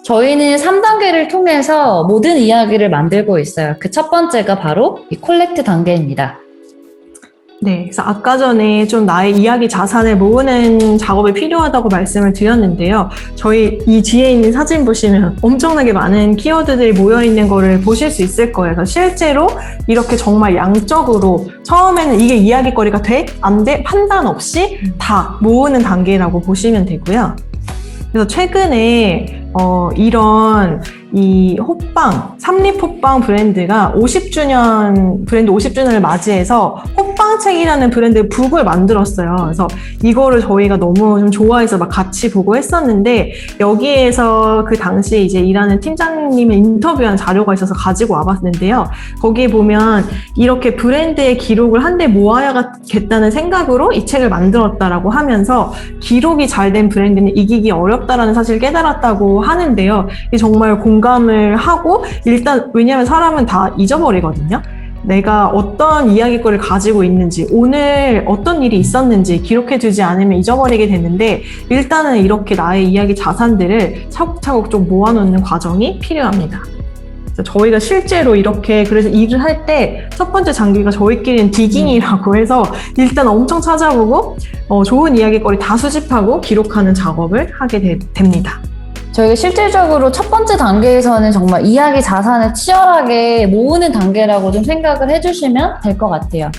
저희는 3단계를 통해서 모든 이야기를 만들고 있어요. 그 첫 번째가 바로 이 콜렉트 단계입니다. 네, 그래서 아까 전에 좀 나의 이야기 자산을 모으는 작업이 필요하다고 말씀을 드렸는데요. 저희 이 뒤에 있는 사진 보시면 엄청나게 많은 키워드들이 모여있는 거를 보실 수 있을 거예요. 그래서 실제로 이렇게 정말 양적으로 처음에는 이게 이야기거리가 돼? 안 돼? 판단 없이 다 모으는 단계라고 보시면 되고요. 그래서 최근에 이런 이 호빵, 삼립호빵 브랜드가 50주년, 브랜드 50주년을 맞이해서 호빵책이라는 브랜드 북을 만들었어요. 그래서 이거를 저희가 너무 좀 좋아해서 막 같이 보고 했었는데, 여기에서 그 당시에 이제 일하는 팀장님을 인터뷰한 자료가 있어서 가지고 와봤는데요. 거기에 보면 이렇게 브랜드의 기록을 한데 모아야겠다는 생각으로 이 책을 만들었다라고 하면서, 기록이 잘 된 브랜드는 이기기 어렵다라는 사실을 깨달았다고 하는데요. 이게 정말 공감을 하고, 일단 왜냐하면 사람은 다 잊어버리거든요. 내가 어떤 이야기거리를 가지고 있는지, 오늘 어떤 일이 있었는지 기록해두지 않으면 잊어버리게 되는데, 일단은 이렇게 나의 이야기 자산들을 차곡차곡 좀 모아놓는 과정이 필요합니다. 저희가 실제로 이렇게 그래서 일을 할 때 첫 번째 장기가 저희끼리는 디깅이라고 해서 일단 엄청 찾아보고 좋은 이야기거리 다 수집하고 기록하는 작업을 하게 됩니다. 저희가 실질적으로 첫 번째 단계에서는 정말 이야기 자산을 치열하게 모으는 단계라고 좀 생각을 해주시면 될 것 같아요.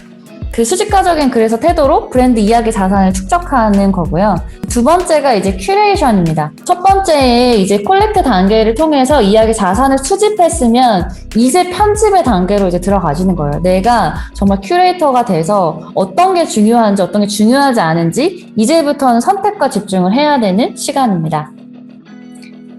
그 수집가적인 그래서 태도로 브랜드 이야기 자산을 축적하는 거고요. 두 번째가 이제 큐레이션입니다. 첫 번째에 이제 콜렉트 단계를 통해서 이야기 자산을 수집했으면 이제 편집의 단계로 이제 들어가시는 거예요. 내가 정말 큐레이터가 돼서 어떤 게 중요한지 어떤 게 중요하지 않은지 이제부터는 선택과 집중을 해야 되는 시간입니다.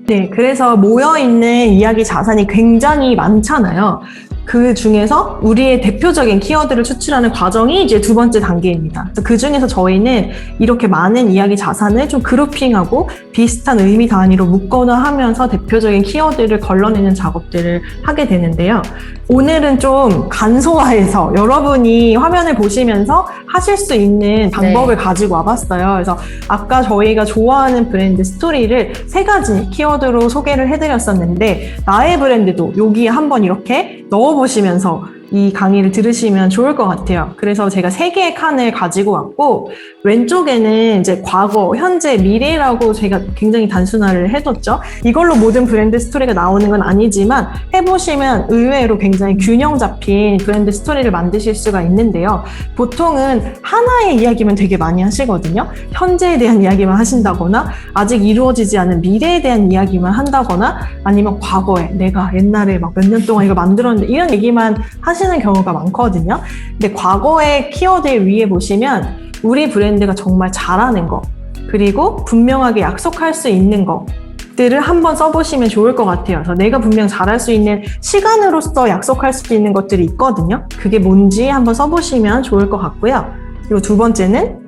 네, 그래서 모여있는 이야기 자산이 굉장히 많잖아요. 그 중에서 우리의 대표적인 키워드를 추출하는 과정이 이제 두 번째 단계입니다. 그 중에서 저희는 이렇게 많은 이야기 자산을 좀 그룹핑하고 비슷한 의미 단위로 묶거나 하면서 대표적인 키워드를 걸러내는 작업들을 하게 되는데요. 오늘은 좀 간소화해서 여러분이 화면을 보시면서 하실 수 있는 방법을 가지고 와봤어요. 그래서 아까 저희가 좋아하는 브랜드 스토리를 3가지 키워드로 소개를 해드렸었는데, 나의 브랜드도 여기에 한번 이렇게 넣어보시면서 이 강의를 들으시면 좋을 것 같아요. 그래서 제가 3개의 칸을 가지고 왔고, 왼쪽에는 이제 과거, 현재, 미래라고 제가 굉장히 단순화를 해뒀죠. 이걸로 모든 브랜드 스토리가 나오는 건 아니지만 해보시면 의외로 굉장히 균형 잡힌 브랜드 스토리를 만드실 수가 있는데요. 보통은 하나의 이야기만 되게 많이 하시거든요. 현재에 대한 이야기만 하신다거나, 아직 이루어지지 않은 미래에 대한 이야기만 한다거나, 아니면 과거에 내가 옛날에 막 몇 년 동안 이거 만들었는데 이런 얘기만 하시는 경우가 많거든요. 근데 과거의 키워드 위에 보시면 우리 브랜드가 정말 잘하는 거, 그리고 분명하게 약속할 수 있는 것들을 한번 써보시면 좋을 것 같아요. 그래서 내가 분명 잘할 수 있는, 시간으로서 약속할 수 있는 것들이 있거든요. 그게 뭔지 한번 써보시면 좋을 것 같고요. 그리고 두 번째는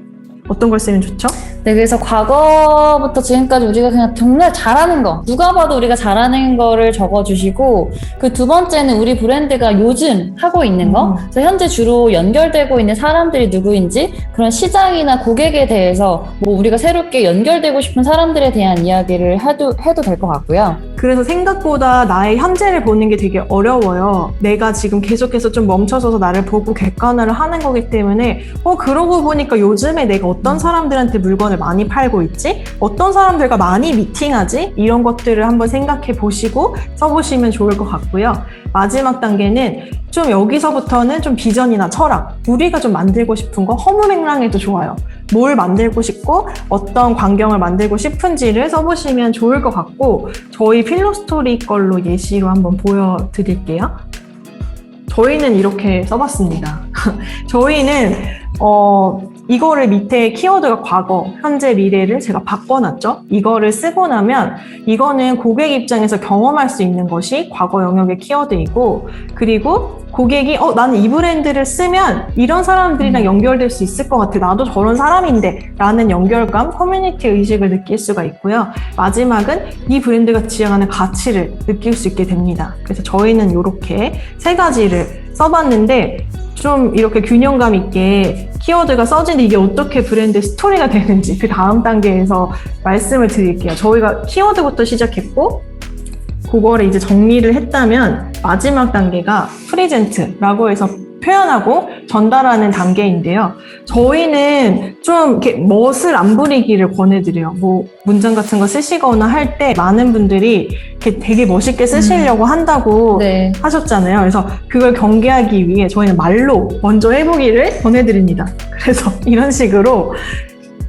어떤 걸 쓰면 좋죠? 네, 그래서 과거부터 지금까지 우리가 그냥 정말 잘하는 거, 누가 봐도 우리가 잘하는 거를 적어주시고, 그 두 번째는 우리 브랜드가 요즘 하고 있는 거, 그래서 현재 주로 연결되고 있는 사람들이 누구인지, 그런 시장이나 고객에 대해서 뭐 우리가 새롭게 연결되고 싶은 사람들에 대한 이야기를 해도 될 것 같고요. 그래서 생각보다 나의 현재를 보는 게 되게 어려워요. 내가 지금 계속해서 좀 멈춰서서 나를 보고 객관화를 하는 거기 때문에 그러고 보니까 요즘에 내가 어떤 사람들한테 물건을 많이 팔고 있지? 어떤 사람들과 많이 미팅하지? 이런 것들을 한번 생각해 보시고 써보시면 좋을 것 같고요. 마지막 단계는 좀 여기서부터는 좀 비전이나 철학, 우리가 좀 만들고 싶은 거 허무맹랑해도 좋아요. 뭘 만들고 싶고 어떤 광경을 만들고 싶은지를 써보시면 좋을 것 같고, 저희 필로스토리 걸로 예시로 한번 보여드릴게요. 저희는 이렇게 써봤습니다. 저희는 이거를 밑에 키워드가 과거, 현재, 미래를 제가 바꿔놨죠. 이거를 쓰고 나면 이거는 고객 입장에서 경험할 수 있는 것이 과거 영역의 키워드이고, 그리고 고객이 나는 이 브랜드를 쓰면 이런 사람들이랑 연결될 수 있을 것 같아, 나도 저런 사람인데 라는 연결감, 커뮤니티 의식을 느낄 수가 있고요. 마지막은 이 브랜드가 지향하는 가치를 느낄 수 있게 됩니다. 그래서 저희는 이렇게 3가지를 써봤는데, 좀 이렇게 균형감 있게 키워드가 써진 이게 어떻게 브랜드 스토리가 되는지 그 다음 단계에서 말씀을 드릴게요. 저희가 키워드부터 시작했고, 그거를 이제 정리를 했다면 마지막 단계가 프레젠트라고 해서 표현하고 전달하는 단계인데요. 저희는 좀 이렇게 멋을 안 부리기를 권해드려요. 뭐 문장 같은 거 쓰시거나 할 때 많은 분들이 이렇게 되게 멋있게 쓰시려고 한다고 네. 하셨잖아요. 그래서 그걸 경계하기 위해 저희는 말로 먼저 해보기를 권해드립니다. 그래서 이런 식으로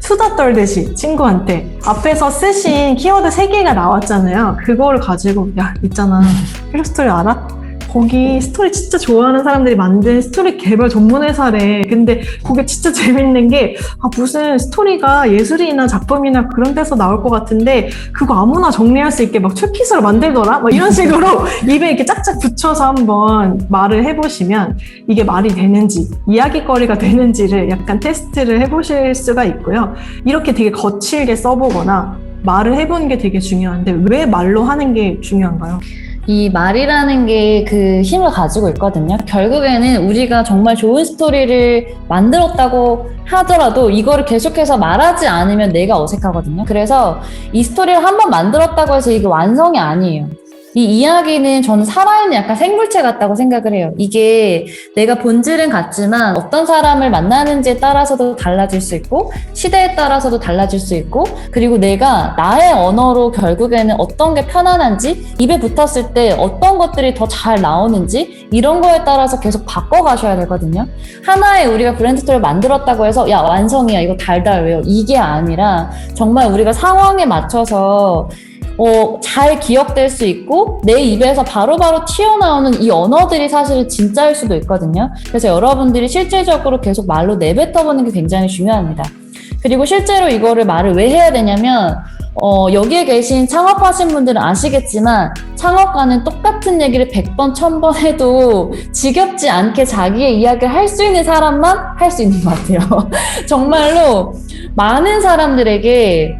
수다 떨듯이 친구한테 앞에서 쓰신 키워드 3개가 나왔잖아요. 그거를 가지고 야 있잖아 필로스토리 알아? 거기 스토리 진짜 좋아하는 사람들이 만든 스토리 개발 전문 회사래. 근데 그게 진짜 재밌는 게 무슨 스토리가 예술이나 작품이나 그런 데서 나올 것 같은데 그거 아무나 정리할 수 있게 막 출키스로 만들더라? 막 이런 식으로 입에 이렇게 짝짝 붙여서 한번 말을 해보시면 이게 말이 되는지 이야기거리가 되는지를 약간 테스트를 해보실 수가 있고요. 이렇게 되게 거칠게 써보거나 말을 해보는 게 되게 중요한데 왜 말로 하는 게 중요한가요? 이 말이라는 게 그 힘을 가지고 있거든요. 결국에는 우리가 정말 좋은 스토리를 만들었다고 하더라도 이거를 계속해서 말하지 않으면 내가 어색하거든요. 그래서 이 스토리를 한번 만들었다고 해서 이게 완성이 아니에요. 이 이야기는 저는 살아있는 약간 생물체 같다고 생각을 해요. 이게 내가 본질은 같지만 어떤 사람을 만나는지에 따라서도 달라질 수 있고 시대에 따라서도 달라질 수 있고 그리고 내가 나의 언어로 결국에는 어떤 게 편안한지 입에 붙었을 때 어떤 것들이 더 잘 나오는지 이런 거에 따라서 계속 바꿔가셔야 되거든요. 하나의 우리가 브랜드 스토리를 만들었다고 해서 야 완성이야 이거 달달 외워 이게 아니라 정말 우리가 상황에 맞춰서 잘 기억될 수 있고 내 입에서 바로바로 튀어나오는 이 언어들이 사실은 진짜일 수도 있거든요. 그래서 여러분들이 실질적으로 계속 말로 내뱉어보는 게 굉장히 중요합니다. 그리고 실제로 이거를 말을 왜 해야 되냐면 여기에 계신 창업하신 분들은 아시겠지만 창업가는 똑같은 얘기를 100번, 1000번 해도 지겹지 않게 자기의 이야기를 할 수 있는 사람만 할 수 있는 것 같아요. 정말로 많은 사람들에게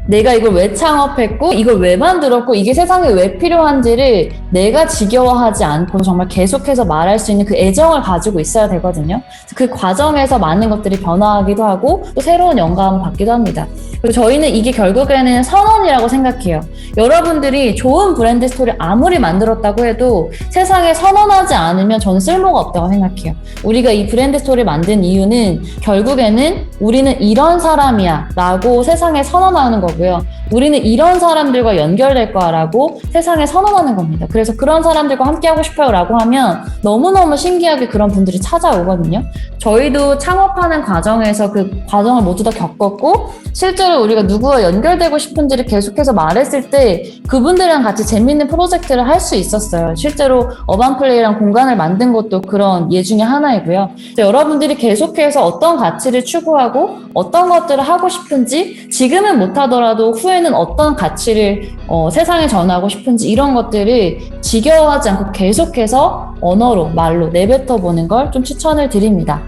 내가 이걸 왜 창업했고 이걸 왜 만들었고 이게 세상에 왜 필요한지를 내가 지겨워하지 않고 정말 계속해서 말할 수 있는 그 애정을 가지고 있어야 되거든요. 그 과정에서 많은 것들이 변화하기도 하고 또 새로운 영감을 받기도 합니다. 그리고 저희는 이게 결국에는 선언이라고 생각해요. 여러분들이 좋은 브랜드 스토리 아무리 만들었다고 해도 세상에 선언하지 않으면 저는 쓸모가 없다고 생각해요. 우리가 이 브랜드 스토리를 만든 이유는 결국에는 우리는 이런 사람이야 라고 세상에 선언하는 거고요. 우리는 이런 사람들과 연결될 거야 라고 세상에 선언하는 겁니다. 그래서 그런 사람들과 함께 하고 싶어요 라고 하면 너무너무 신기하게 그런 분들이 찾아오거든요. 저희도 창업하는 과정에서 그 과정을 모두 다 겪었고 실제로 우리가 누구와 연결되고 싶은지를 계속해서 말했을 때 그분들이랑 같이 재밌는 프로젝트를 할 수 있었어요. 실제로 어반플레이랑 공간을 만든 것도 그런 예 중에 하나이고요. 여러분들이 계속해서 어떤 가치를 추구하고 어떤 것들을 하고 싶은지 지금은 못하더라도 후에는 어떤 가치를 세상에 전하고 싶은지 이런 것들을 지겨워하지 않고 계속해서 언어로 말로 내뱉어 보는 걸 좀 추천을 드립니다.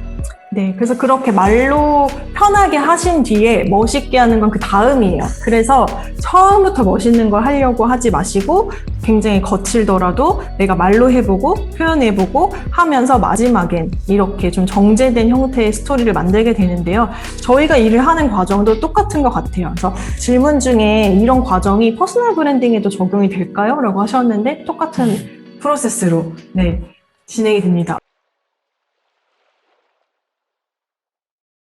네, 그래서 그렇게 말로 편하게 하신 뒤에 멋있게 하는 건 그 다음이에요. 그래서 처음부터 멋있는 걸 하려고 하지 마시고 굉장히 거칠더라도 내가 말로 해보고 표현해보고 하면서 마지막엔 이렇게 좀 정제된 형태의 스토리를 만들게 되는데요. 저희가 일을 하는 과정도 똑같은 것 같아요. 그래서 질문 중에 이런 과정이 퍼스널 브랜딩에도 적용이 될까요? 라고 하셨는데 똑같은 프로세스로 진행이 됩니다.